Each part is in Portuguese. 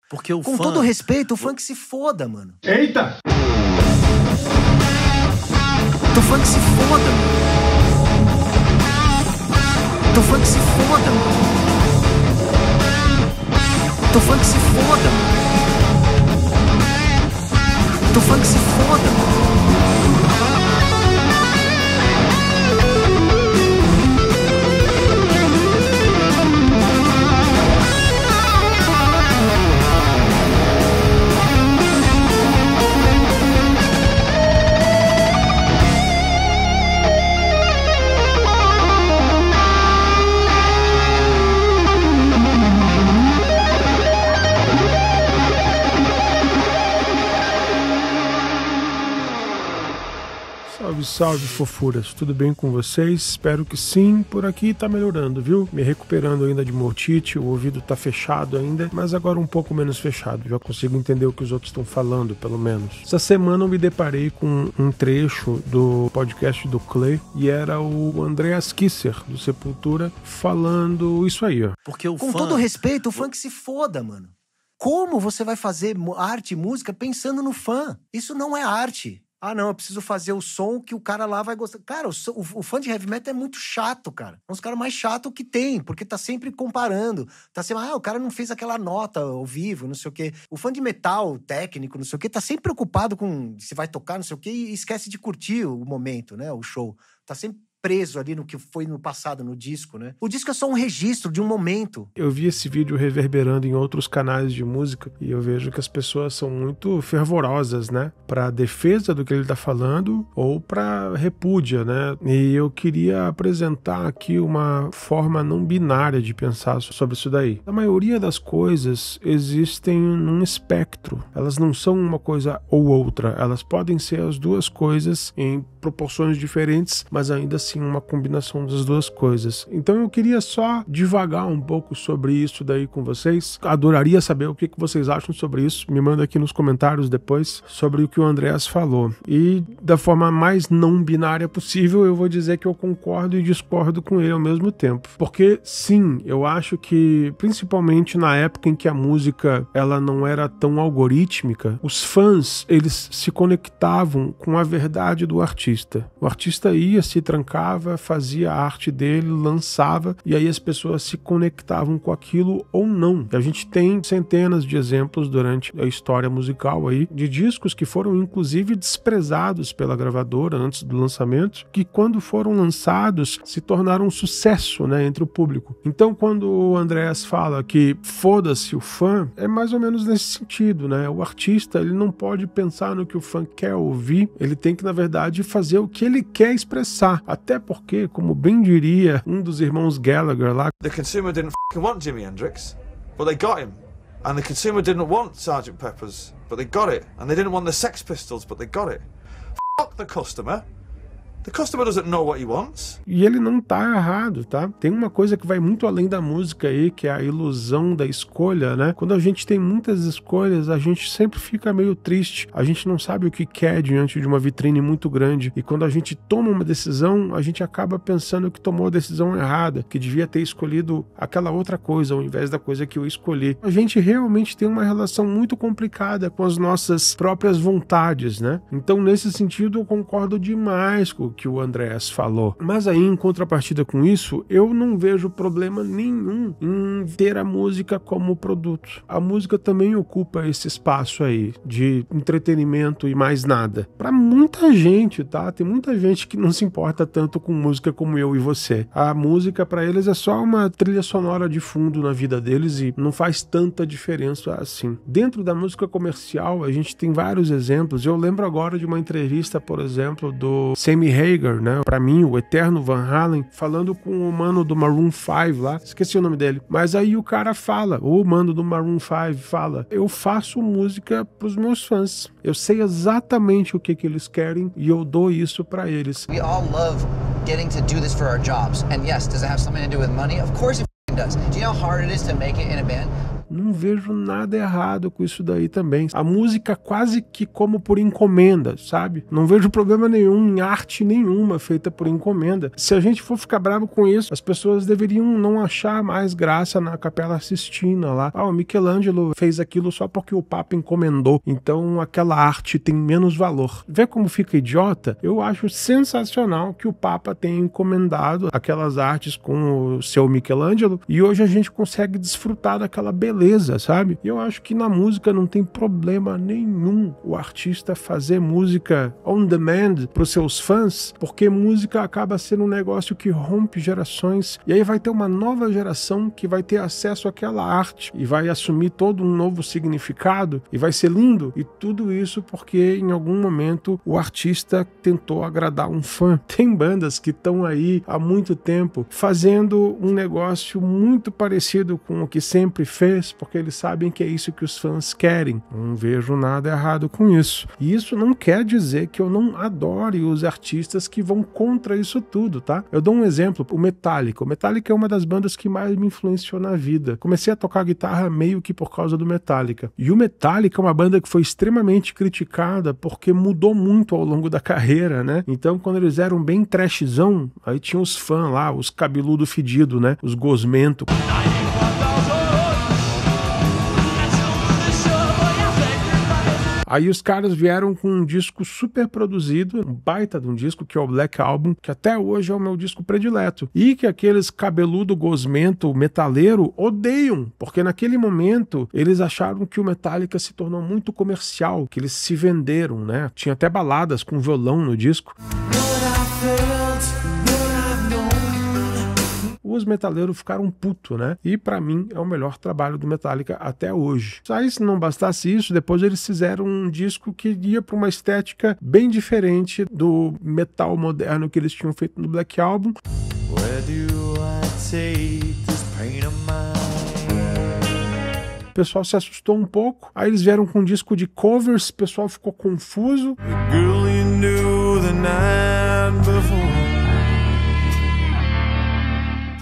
Porque o Com todo respeito, o funk se foda, mano. Eita! O funk se foda, mano. O funk se foda, mano. O funk se foda, mano. O funk se foda, mano. Salve, fofuras, tudo bem com vocês? Espero que sim, por aqui tá melhorando, viu? Me recuperando ainda de mortite, o ouvido tá fechado ainda, mas agora um pouco menos fechado, já consigo entender o que os outros estão falando, pelo menos. Essa semana eu me deparei com um trecho do podcast do Clay, e era o Andreas Kisser, do Sepultura, falando isso aí, ó. Porque Com todo respeito, o funk se foda, mano. Como você vai fazer arte e música pensando no fã? Isso não é arte. Ah, não, eu preciso fazer o som que o cara lá vai gostar. Cara, o fã de heavy metal é muito chato, cara. É um dos caras mais chatos que tem, porque tá sempre comparando. Tá sempre, o cara não fez aquela nota ao vivo, não sei o quê. O fã de metal técnico, não sei o quê, tá sempre preocupado com se vai tocar, não sei o quê, e esquece de curtir o momento, né, o show. Tá sempre preso ali no que foi no passado, no disco, né? O disco é só um registro de um momento. Eu vi esse vídeo reverberando em outros canais de música e eu vejo que as pessoas são muito fervorosas, né? Pra defesa do que ele tá falando ou pra repúdia, né? E eu queria apresentar aqui uma forma não binária de pensar sobre isso daí. A maioria das coisas existem num espectro. Elas não são uma coisa ou outra. Elas podem ser as duas coisas em proporções diferentes, mas ainda assim uma combinação das duas coisas. Então eu queria só divagar um pouco sobre isso daí com vocês. Adoraria saber o que vocês acham sobre isso. Me manda aqui nos comentários depois sobre o que o Andreas falou. E da forma mais não binária possível, eu vou dizer que eu concordo e discordo com ele ao mesmo tempo. Porque sim, eu acho que principalmente na época em que a música ela não era tão algorítmica, os fãs, eles se conectavam com a verdade do artista. O artista ia, se trancava, fazia a arte dele, lançava, e aí as pessoas se conectavam com aquilo ou não. A gente tem centenas de exemplos durante a história musical aí, de discos que foram inclusive desprezados pela gravadora antes do lançamento, que quando foram lançados se tornaram um sucesso, né, entre o público. Então quando o Andreas fala que foda-se o fã, é mais ou menos nesse sentido, né? O artista, ele não pode pensar no que o fã quer ouvir, ele tem que, na verdade, fazer o que ele quer expressar. Até porque, como bem diria um dos irmãos Gallagher lá, the consumer didn't want Jimi Hendrix, but they got him. And the consumer didn't want Sgt. Pepper's, but they got it. And they didn't want the Sex Pistols, but they got it. Fuck the customer. The customer doesn't know what he wants. E ele não tá errado, tá? Tem uma coisa que vai muito além da música aí, que é a ilusão da escolha, né? Quando a gente tem muitas escolhas, a gente sempre fica meio triste. A gente não sabe o que quer diante de uma vitrine muito grande. E quando a gente toma uma decisão, a gente acaba pensando que tomou a decisão errada, que devia ter escolhido aquela outra coisa ao invés da coisa que eu escolhi. A gente realmente tem uma relação muito complicada com as nossas próprias vontades, né? Então, nesse sentido, eu concordo demais com o que o Andreas falou. Mas aí, em contrapartida com isso, eu não vejo problema nenhum em ter a música como produto. A música também ocupa esse espaço aí de entretenimento e mais nada. Pra muita gente, tá? Tem muita gente que não se importa tanto com música como eu e você. A música pra eles é só uma trilha sonora de fundo na vida deles e não faz tanta diferença assim. Dentro da música comercial, a gente tem vários exemplos. Eu lembro agora de uma entrevista, por exemplo, do Sammy Hagar, né? Pra mim, o eterno Van Halen, falando com o mano do Maroon 5 lá, esqueci o nome dele, mas aí o cara fala, o mano do Maroon 5 fala, eu faço música pros meus fãs, eu sei exatamente o que eles querem e eu dou isso pra eles. We all love getting to do this for our jobs, and yes, does it have something to do with money? Of course it does. Do you know how hard it is to make it in a band? Não vejo nada errado com isso daí também. A música quase que como por encomenda, sabe? Não vejo problema nenhum em arte nenhuma feita por encomenda. Se a gente for ficar bravo com isso, as pessoas deveriam não achar mais graça na Capela Sistina lá. O Michelangelo fez aquilo só porque o Papa encomendou, então aquela arte tem menos valor. Vê como fica idiota? Eu acho sensacional que o Papa tenha encomendado aquelas artes com o seu Michelangelo e hoje a gente consegue desfrutar daquela beleza, sabe? E eu acho que na música não tem problema nenhum o artista fazer música on demand para os seus fãs, porque música acaba sendo um negócio que rompe gerações e aí vai ter uma nova geração que vai ter acesso àquela arte e vai assumir todo um novo significado e vai ser lindo. E tudo isso porque em algum momento o artista tentou agradar um fã. Tem bandas que estão aí há muito tempo fazendo um negócio muito parecido com o que sempre fez, porque eles sabem que é isso que os fãs querem. Não vejo nada errado com isso. E isso não quer dizer que eu não adore os artistas que vão contra isso tudo, tá? Eu dou um exemplo, o Metallica. O Metallica é uma das bandas que mais me influenciou na vida. Comecei a tocar guitarra meio que por causa do Metallica. E o Metallica é uma banda que foi extremamente criticada porque mudou muito ao longo da carreira, né? Então, quando eles eram bem trashzão, aí tinha os fãs lá, os cabeludo fedido, né? Os gosmento. Aí os caras vieram com um disco super produzido, um baita de um disco, que é o Black Album, que até hoje é o meu disco predileto. E que aqueles cabeludo gosmento metaleiro odeiam, porque naquele momento eles acharam que o Metallica se tornou muito comercial, que eles se venderam, né? Tinha até baladas com violão no disco. Os metaleiros ficaram putos, né? E pra mim é o melhor trabalho do Metallica até hoje. Aí, se não bastasse isso, depois eles fizeram um disco que ia pra uma estética bem diferente do metal moderno que eles tinham feito no Black Album. O pessoal se assustou um pouco. Aí eles vieram com um disco de covers, o pessoal ficou confuso.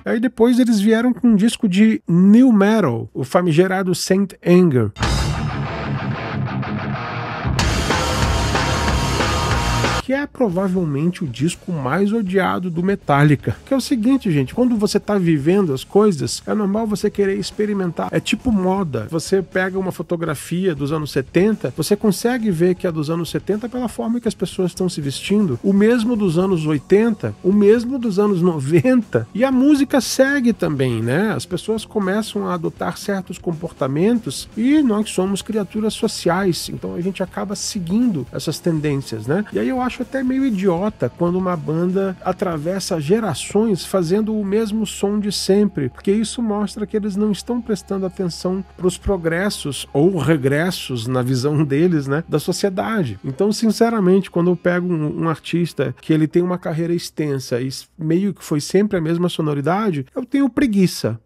Aí depois eles vieram com um disco de new metal, o famigerado Saint Anger. Que é provavelmente o disco mais odiado do Metallica. Que é o seguinte, gente, quando você tá vivendo as coisas, é normal você querer experimentar. É tipo moda. Você pega uma fotografia dos anos 70, você consegue ver que é dos anos 70 pela forma que as pessoas estão se vestindo. O mesmo dos anos 80, o mesmo dos anos 90. E a música segue também, né? As pessoas começam a adotar certos comportamentos e nós somos criaturas sociais, então a gente acaba seguindo essas tendências, né? E aí eu acho até meio idiota quando uma banda atravessa gerações fazendo o mesmo som de sempre, porque isso mostra que eles não estão prestando atenção para os progressos ou regressos na visão deles, né, da sociedade. Então, sinceramente, quando eu pego um artista que ele tem uma carreira extensa e meio que foi sempre a mesma sonoridade, eu tenho preguiça.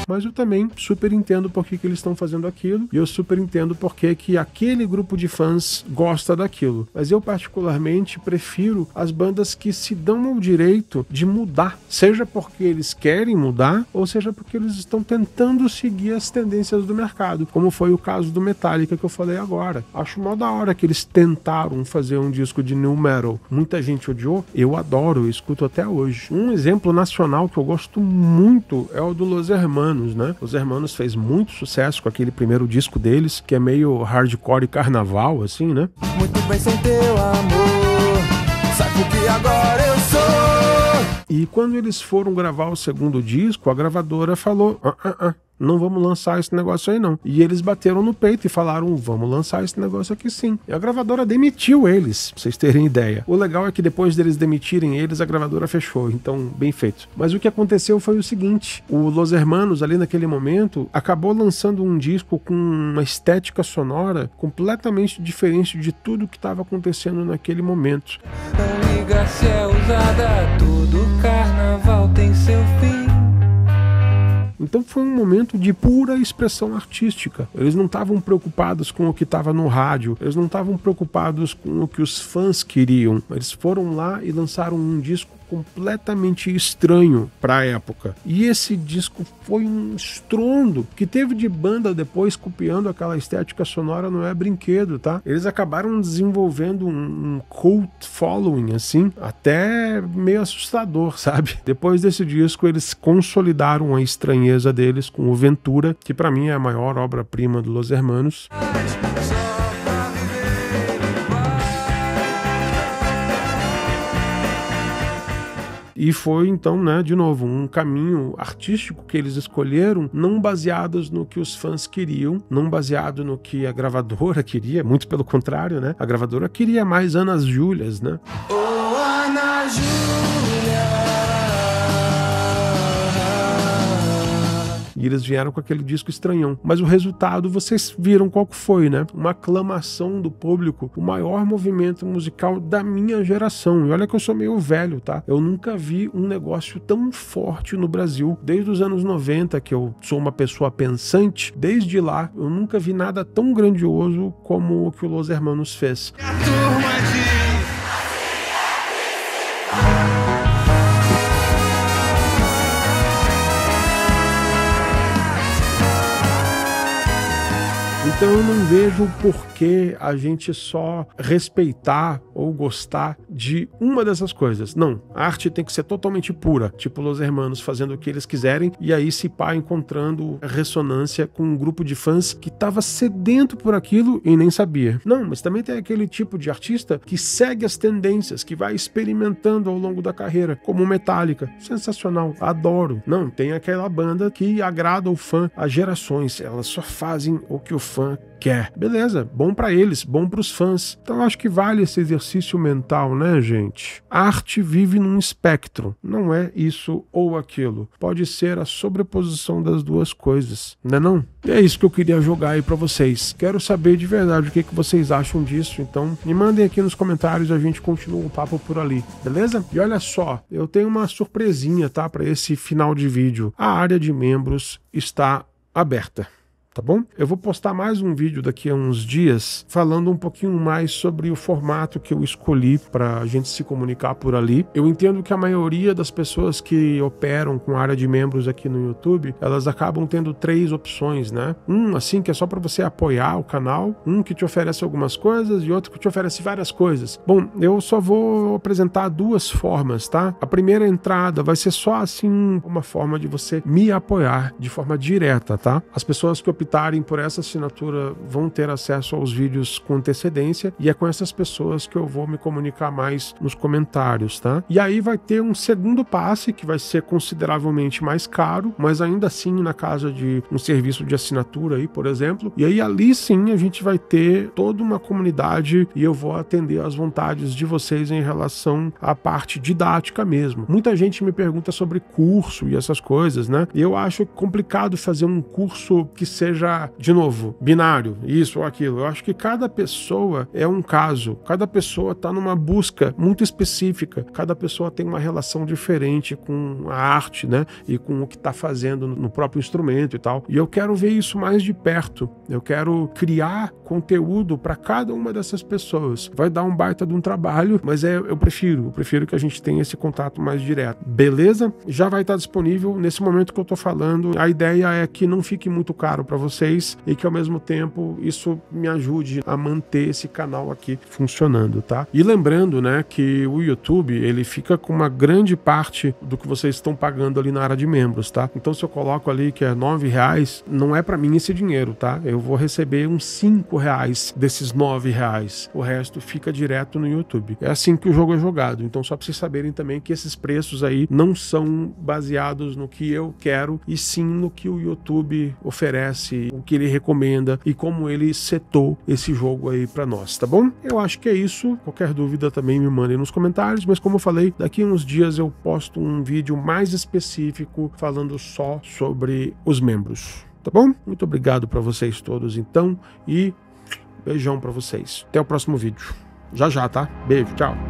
Mas eu também super entendo por que eles estão fazendo aquilo, e eu super entendo por que aquele grupo de fãs gosta daquilo. Mas eu particularmente prefiro as bandas que se dão ao direito de mudar, seja porque eles querem mudar, ou seja porque eles estão tentando seguir as tendências do mercado, como foi o caso do Metallica que eu falei agora. Acho mó da hora que eles tentaram fazer um disco de new metal. Muita gente odiou, eu adoro, eu escuto até hoje. Um exemplo nacional que eu gosto muito é o do Los Hermanos, né? Os Hermanos fez muito sucesso com aquele primeiro disco deles, que é meio hardcore e carnaval, assim, né? Muito bem sem teu amor, sabe o que agora eu sou? E quando eles foram gravar o segundo disco, a gravadora falou, não vamos lançar esse negócio aí não. E eles bateram no peito e falaram, vamos lançar esse negócio aqui sim. E a gravadora demitiu eles, pra vocês terem ideia. O legal é que depois deles demitirem eles, a gravadora fechou, então bem feito. Mas o que aconteceu foi o seguinte, o Los Hermanos ali naquele momento acabou lançando um disco com uma estética sonora completamente diferente de tudo que estava acontecendo naquele momento. Não liga se é usada, todo carnaval tem seu fim. Então foi um momento de pura expressão artística. Eles não estavam preocupados com o que estava no rádio, eles não estavam preocupados com o que os fãs queriam. Eles foram lá e lançaram um disco completamente estranho para a época. E esse disco foi um estrondo que teve de banda depois copiando aquela estética sonora, não é brinquedo, tá? Eles acabaram desenvolvendo um cult following, assim, até meio assustador, sabe? Depois desse disco, eles consolidaram a estranheza deles com o Ventura, que para mim é a maior obra-prima do Los Hermanos. E foi, então, né, de novo, um caminho artístico que eles escolheram, não baseados no que os fãs queriam, não baseado no que a gravadora queria, muito pelo contrário, né? A gravadora queria mais Ana Júlias, né? Oh, Ana Júlia. E eles vieram com aquele disco estranhão. Mas o resultado, vocês viram qual que foi, né? Uma aclamação do público, o maior movimento musical da minha geração. E olha que eu sou meio velho, tá? Eu nunca vi um negócio tão forte no Brasil. Desde os anos 90, que eu sou uma pessoa pensante, desde lá, eu nunca vi nada tão grandioso como o que o Los Hermanos fez. Então eu não vejo por que a gente só respeitar ou gostar de uma dessas coisas. Não, a arte tem que ser totalmente pura, tipo Los Hermanos fazendo o que eles quiserem e aí se pá encontrando ressonância com um grupo de fãs que estava sedento por aquilo e nem sabia. Não, mas também tem aquele tipo de artista que segue as tendências, que vai experimentando ao longo da carreira, como Metallica. Sensacional, adoro. Não, tem aquela banda que agrada o fã há gerações, elas só fazem o que o fã quer. Beleza, bom pra eles, bom pros fãs. Então acho que vale esse exercício mental, né, gente? A arte vive num espectro, não é isso ou aquilo. Pode ser a sobreposição das duas coisas, não é não? E é isso que eu queria jogar aí pra vocês. Quero saber de verdade o que vocês acham disso, então me mandem aqui nos comentários, a gente continua o papo por ali, beleza? E olha só, eu tenho uma surpresinha, tá, pra esse final de vídeo. A área de membros está aberta. Tá bom? Eu vou postar mais um vídeo daqui a uns dias falando um pouquinho mais sobre o formato que eu escolhi para a gente se comunicar por ali. Eu entendo que a maioria das pessoas que operam com a área de membros aqui no YouTube, elas acabam tendo 3 opções, né? Um, assim, que é só para você apoiar o canal, um que te oferece algumas coisas e outro que te oferece várias coisas. Bom, eu só vou apresentar 2 formas, tá? A primeira entrada vai ser só, assim, uma forma de você me apoiar de forma direta, tá? As pessoas que optarem por essa assinatura vão ter acesso aos vídeos com antecedência e é com essas pessoas que eu vou me comunicar mais nos comentários, tá? E aí vai ter um segundo passe que vai ser consideravelmente mais caro, mas ainda assim na casa de um serviço de assinatura aí, por exemplo. E aí ali sim a gente vai ter toda uma comunidade e eu vou atender às vontades de vocês em relação à parte didática mesmo. Muita gente me pergunta sobre curso e essas coisas, né? E eu acho complicado fazer um curso que seja, de novo, binário, isso ou aquilo. Eu acho que cada pessoa é um caso, cada pessoa está numa busca muito específica, cada pessoa tem uma relação diferente com a arte, né, e com o que está fazendo no próprio instrumento e tal. E eu quero ver isso mais de perto, eu quero criar conteúdo para cada uma dessas pessoas. Vai dar um baita de um trabalho, mas eu prefiro que a gente tenha esse contato mais direto. Beleza? Já vai estar disponível nesse momento que eu tô falando. A ideia é que não fique muito caro para vocês e que ao mesmo tempo isso me ajude a manter esse canal aqui funcionando, tá? E lembrando, né, que o YouTube, ele fica com uma grande parte do que vocês estão pagando ali na área de membros, tá? Então se eu coloco ali que é R$9, não é para mim esse dinheiro, tá? Eu vou receber uns R$5 desses R$9. O resto fica direto no YouTube. É assim que o jogo é jogado. Então só para vocês saberem também que esses preços aí não são baseados no que eu quero e sim no que o YouTube oferece, o que ele recomenda e como ele setou esse jogo aí pra nós, tá bom? Eu acho que é isso. Qualquer dúvida também me mandem nos comentários, mas como eu falei, daqui a uns dias eu posto um vídeo mais específico falando só sobre os membros, tá bom? Muito obrigado pra vocês todos então e beijão pra vocês. Até o próximo vídeo. Já, tá? Beijo, tchau.